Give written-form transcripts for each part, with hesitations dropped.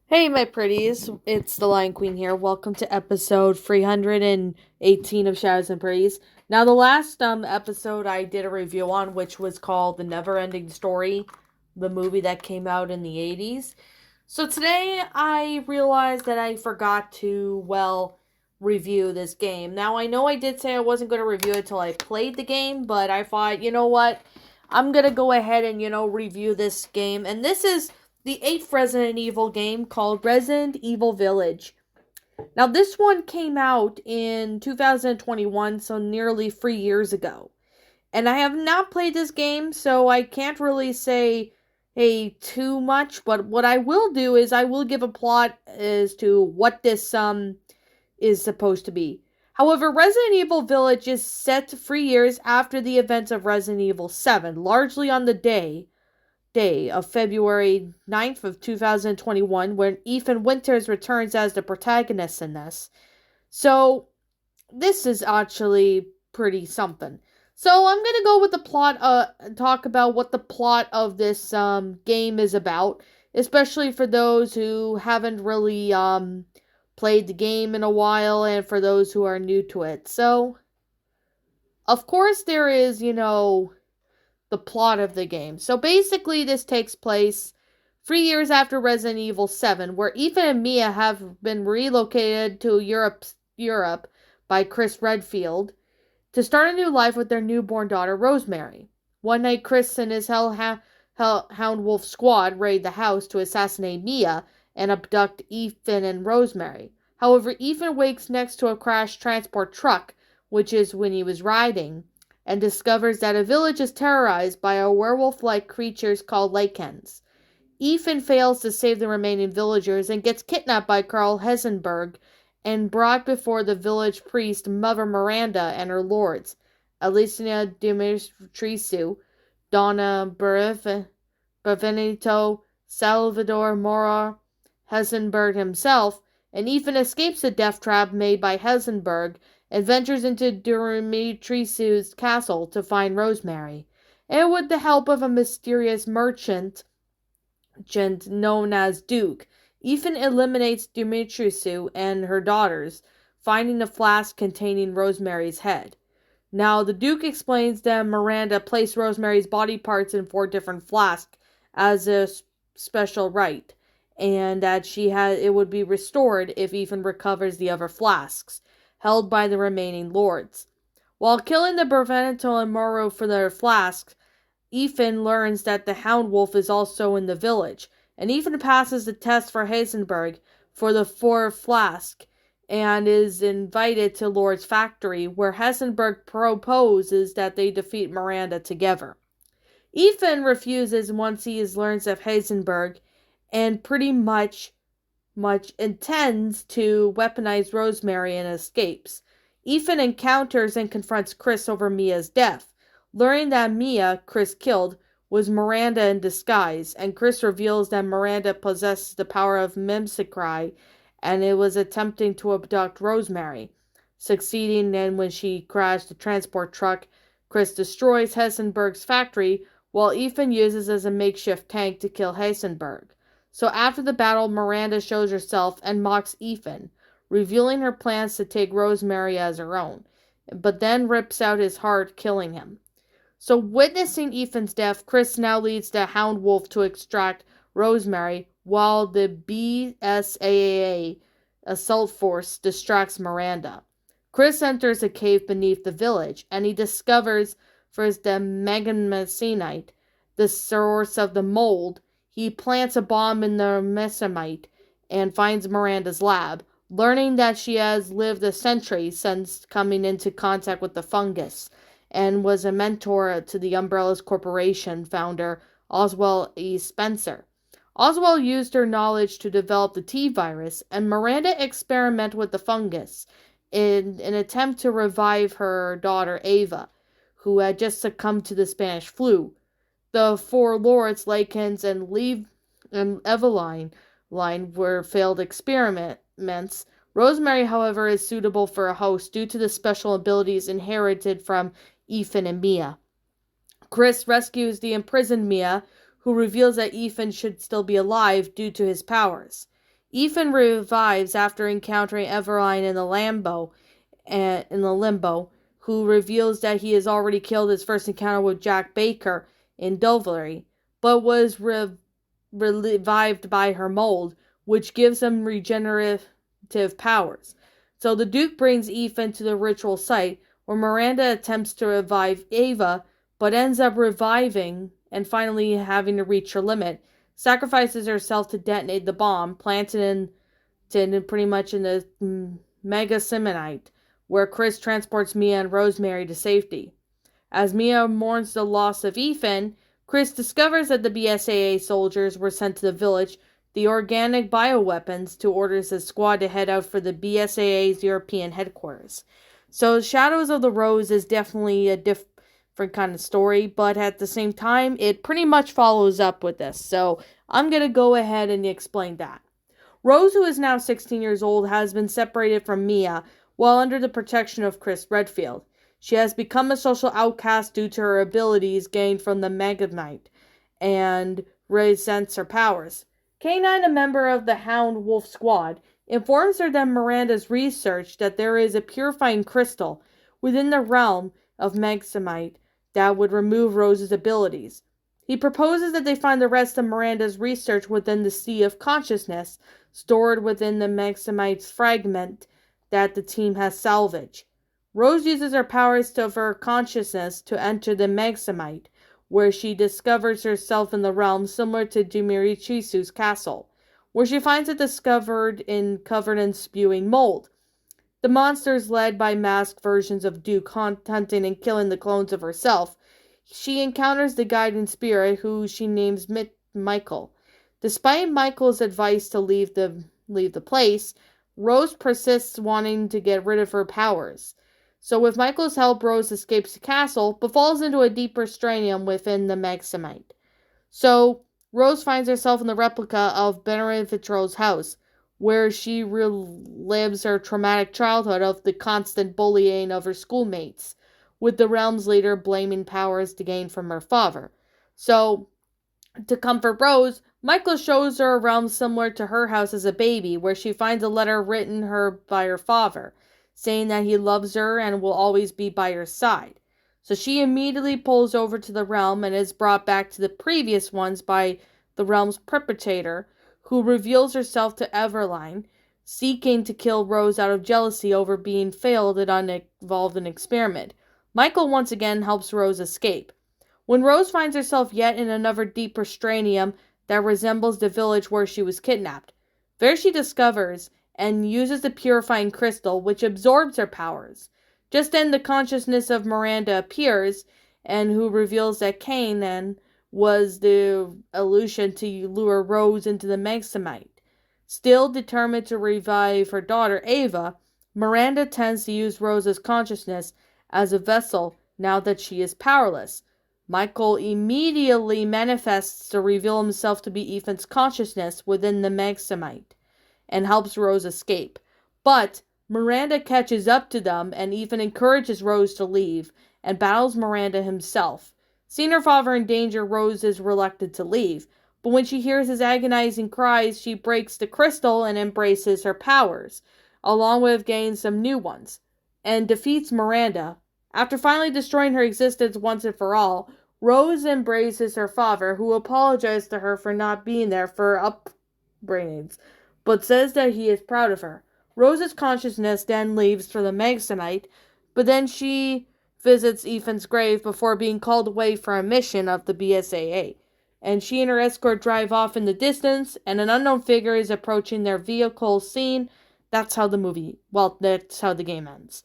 Hey, my pretties. It's the Lion Queen here. Welcome to episode 318 of Shadows and Pretties. Now, the last episode I did a review on, which was called The Never Ending Story, the movie that came out in the 80s. So today I realized that I forgot to, review this game. Now, I know I did say I wasn't going to review it until I played the game, but I thought, you know what? I'm going to go ahead and, review this game. And this is the eighth Resident Evil game called Resident Evil Village. Now, this one came out in 2021, so nearly 3 years ago. And I have not played this game, so I can't really say too much. But what I will do is I will give a plot as to what this is supposed to be. However, Resident Evil Village is set 3 years after the events of Resident Evil 7, largely on the day of February 9th of 2021 when Ethan Winters returns as the protagonist in this. So this is actually pretty something. So I'm going to go with the plot talk about what the plot of this game is about, especially for those who haven't really played the game in a while and for those who are new to it. So of course there is, the plot of the game. So basically, this takes place 3 years after Resident Evil 7, where Ethan and Mia have been relocated to Europe by Chris Redfield to start a new life with their newborn daughter, Rosemary. One night, Chris and his Hellhound Wolf squad raid the house to assassinate Mia and abduct Ethan and Rosemary. However, Ethan wakes next to a crashed transport truck, which is when he was riding, and discovers that a village is terrorized by a werewolf-like creatures called Lycans. Ethan fails to save the remaining villagers and gets kidnapped by Carl Hessenberg and brought before the village priest Mother Miranda and her lords, Alicia Dimitrescu, Donna Benvenuto, Salvador Mora, Hessenberg himself, and Ethan escapes the death trap made by Hessenberg and ventures into Dimitrescu's castle to find Rosemary. And with the help of a mysterious merchant known as Duke, Ethan eliminates Dimitrescu and her daughters, finding the flask containing Rosemary's head. Now, the Duke explains that Miranda placed Rosemary's body parts in 4 different flasks as a special rite, and that it would be restored if Ethan recovers the other flasks, held by the remaining lords. While killing the Benvenuto and Moro for their flasks, Ethan learns that the Hound Wolf is also in the village, and Ethan passes the test for Heisenberg for the 4 flask and is invited to Lord's factory, where Heisenberg proposes that they defeat Miranda together. Ethan refuses once he learns of Heisenberg and pretty much intends to weaponize Rosemary and escapes. Ethan encounters and confronts Chris over Mia's death, learning that Mia, Chris killed, was Miranda in disguise, and Chris reveals that Miranda possesses the power of mimicry and it was attempting to abduct Rosemary. Succeeding, and when she crashed the transport truck, Chris destroys Hessenberg's factory, while Ethan uses as a makeshift tank to kill Heisenberg. So after the battle, Miranda shows herself and mocks Ethan, revealing her plans to take Rosemary as her own, but then rips out his heart, killing him. So witnessing Ethan's death, Chris now leads the Hound Wolf to extract Rosemary, while the BSAA assault force distracts Miranda. Chris enters a cave beneath the village, and he discovers first the megamycinite, the source of the mold. He plants a bomb in the mesamite and finds Miranda's lab, learning that she has lived a century since coming into contact with the fungus, and was a mentor to the Umbrellas Corporation founder Oswald E. Spencer. Oswald used her knowledge to develop the T-virus, and Miranda experimented with the fungus in an attempt to revive her daughter Ava, who had just succumbed to the Spanish flu. The 4 lords, Lakens, and Eveline were failed experiments. Rosemary, however, is suitable for a host due to the special abilities inherited from Ethan and Mia. Chris rescues the imprisoned Mia, who reveals that Ethan should still be alive due to his powers. Ethan revives after encountering Everline in the limbo, who reveals that he has already killed his first encounter with Jack Baker in Doverry, but was revived by her mold, which gives him regenerative powers. So the Duke brings Ethan to the ritual site, where Miranda attempts to revive Ava, but ends up reviving and finally having to reach her limit, sacrifices herself to detonate the bomb planted pretty much in the Mega Semonite, where Chris transports Mia and Rosemary to safety. As Mia mourns the loss of Ethan, Chris discovers that the BSAA soldiers were sent to the village, the organic bioweapons, to order his squad to head out for the BSAA's European headquarters. So Shadows of the Rose is definitely a different kind of story, but at the same time, it pretty much follows up with this. So I'm going to go ahead and explain that. Rose, who is now 16 years old, has been separated from Mia while under the protection of Chris Redfield. She has become a social outcast due to her abilities gained from the Megamite and resents her powers. K9, a member of the Hound Wolf Squad, informs her that Miranda's research that there is a purifying crystal within the realm of Megamite that would remove Rose's abilities. He proposes that they find the rest of Miranda's research within the Sea of Consciousness, stored within the Megamite's fragment that the team has salvaged. Rose uses her powers of her consciousness to enter the Megamite, where she discovers herself in the realm similar to Dumirichisu's castle, where she finds it covered in spewing mold. The monsters, led by masked versions of Duke, hunting and killing the clones of herself. She encounters the guiding spirit, who she names Michael. Despite Michael's advice to leave the place, Rose persists wanting to get rid of her powers. So with Michael's help, Rose escapes the castle, but falls into a deeper stranium within the Megamite. So Rose finds herself in the replica of Benefitro's house, where she relives her traumatic childhood of the constant bullying of her schoolmates, with the realm's leader blaming powers to gain from her father. So, to comfort Rose, Michael shows her a realm similar to her house as a baby, where she finds a letter written her by her father, saying that he loves her and will always be by her side. So she immediately pulls over to the realm and is brought back to the previous ones by the realm's perpetrator, who reveals herself to Everline, seeking to kill Rose out of jealousy over being failed at uninvolved in experiment. Michael once again helps Rose escape. When Rose finds herself yet in another deeper stranium that resembles the village where she was kidnapped, there she discovers and uses the purifying crystal, which absorbs her powers. Just then, the consciousness of Miranda appears, and who reveals that Kanan was the illusion to lure Rose into the Megamite. Still determined to revive her daughter Ava, Miranda tends to use Rose's consciousness as a vessel now that she is powerless. Michael immediately manifests to reveal himself to be Ethan's consciousness within the Megamite, and helps Rose escape. But Miranda catches up to them, and Ethan encourages Rose to leave, and battles Miranda himself. Seeing her father in danger, Rose is reluctant to leave, but when she hears his agonizing cries, she breaks the crystal and embraces her powers, along with gaining some new ones, and defeats Miranda. After finally destroying her existence once and for all, Rose embraces her father, who apologizes to her for not being there for her upbringings, but says that he is proud of her. Rose's consciousness then leaves for the Megamite, but then she visits Ethan's grave before being called away for a mission of the BSAA. And she and her escort drive off in the distance, and an unknown figure is approaching their vehicle scene. That's how that's how the game ends.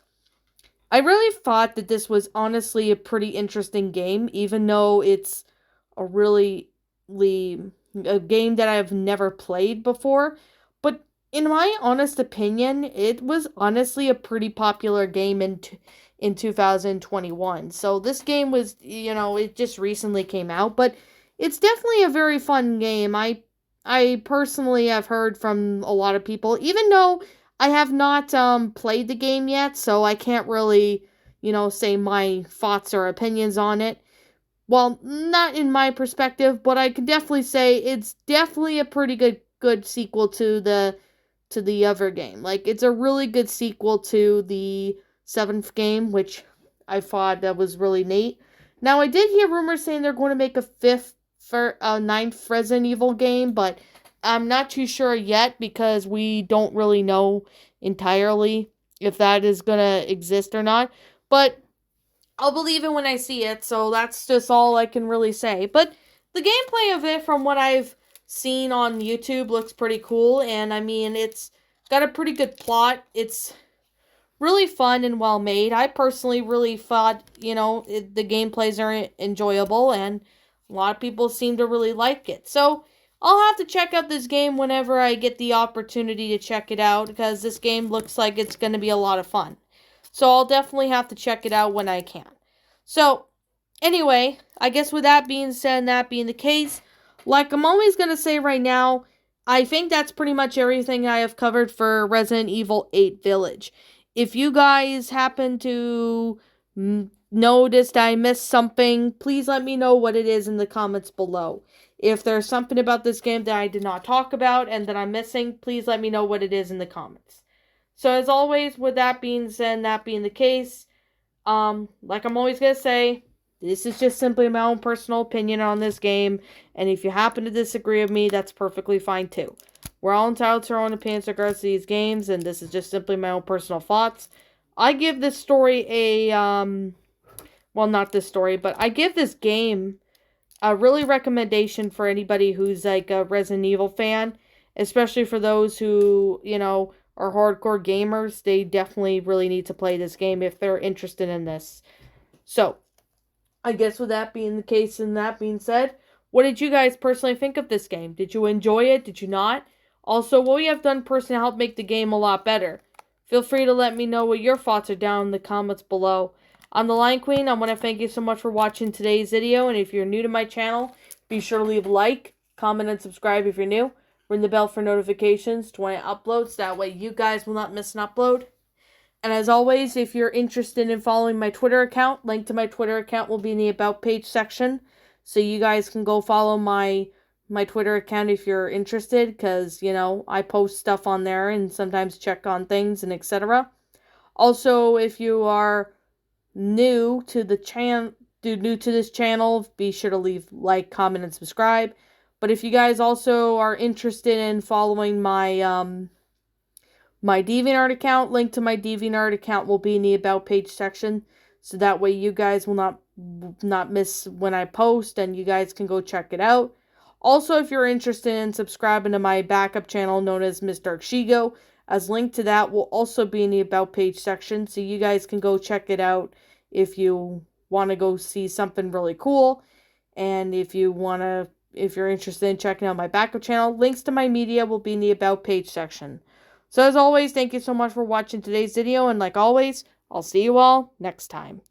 I really thought that this was honestly a pretty interesting game, even though it's a game that I've never played before. But in my honest opinion, it was honestly a pretty popular game in 2021. So this game was, it just recently came out, but it's definitely a very fun game. I personally have heard from a lot of people, even though I have not played the game yet, so I can't really, say my thoughts or opinions on it. Well, not in my perspective, but I can definitely say it's definitely a pretty good good sequel to the other game. Like, it's a really good sequel to the 7th game, which I thought that was really neat. Now, I did hear rumors saying they're going to make a 9th Resident Evil game, but I'm not too sure yet because we don't really know entirely if that is going to exist or not. But I'll believe it when I see it, so that's just all I can really say. But the gameplay of it, from what I've seen on YouTube, looks pretty cool, and I mean, it's got a pretty good plot. It's really fun and well made. I personally really thought, the gameplays are enjoyable, and a lot of people seem to really like it. So I'll have to check out this game whenever I get the opportunity to check it out, because this game looks like it's going to be a lot of fun. So I'll definitely have to check it out when I can. So, anyway, I guess with that being said and that being the case, like I'm always going to say right now, I think that's pretty much everything I have covered for Resident Evil 8 Village. If you guys happen to notice that I missed something, please let me know what it is in the comments below. If there's something about this game that I did not talk about and that I'm missing, please let me know what it is in the comments. So as always, with that being said and that being the case, like I'm always going to say, this is just simply my own personal opinion on this game, and if you happen to disagree with me, that's perfectly fine too. We're all entitled to our own opinions in regards to these games, and this is just simply my own personal thoughts. I give this story a, well, not this story, but I give this game a really recommendation for anybody who's like a Resident Evil fan, especially for those who, are hardcore gamers. They definitely really need to play this game if they're interested in this. So, I guess with that being the case and that being said, what did you guys personally think of this game? Did you enjoy it? Did you not? Also, what you have done personally to help make the game a lot better? Feel free to let me know what your thoughts are down in the comments below. I'm the Lion Queen. I want to thank you so much for watching today's video, and if you're new to my channel, be sure to leave a like, comment, and subscribe if you're new. Ring the bell for notifications to when I upload, so that way you guys will not miss an upload. And as always, if you're interested in following my Twitter account, link to my Twitter account will be in the About page section. So you guys can go follow my Twitter account if you're interested, because, I post stuff on there and sometimes check on things and etc. Also, if you are new to the new to this channel, be sure to leave like, comment, and subscribe. But if you guys also are interested in following my my DeviantArt account, link to my DeviantArt account will be in the About page section, so that way you guys will not miss when I post, and you guys can go check it out. Also, if you're interested in subscribing to my backup channel known as Mr. Shigo, as link to that will also be in the About page section, so you guys can go check it out if you want to go see something really cool. And if you're interested in checking out my backup channel, links to my media will be in the About page section. So as always, thank you so much for watching today's video, and like always, I'll see you all next time.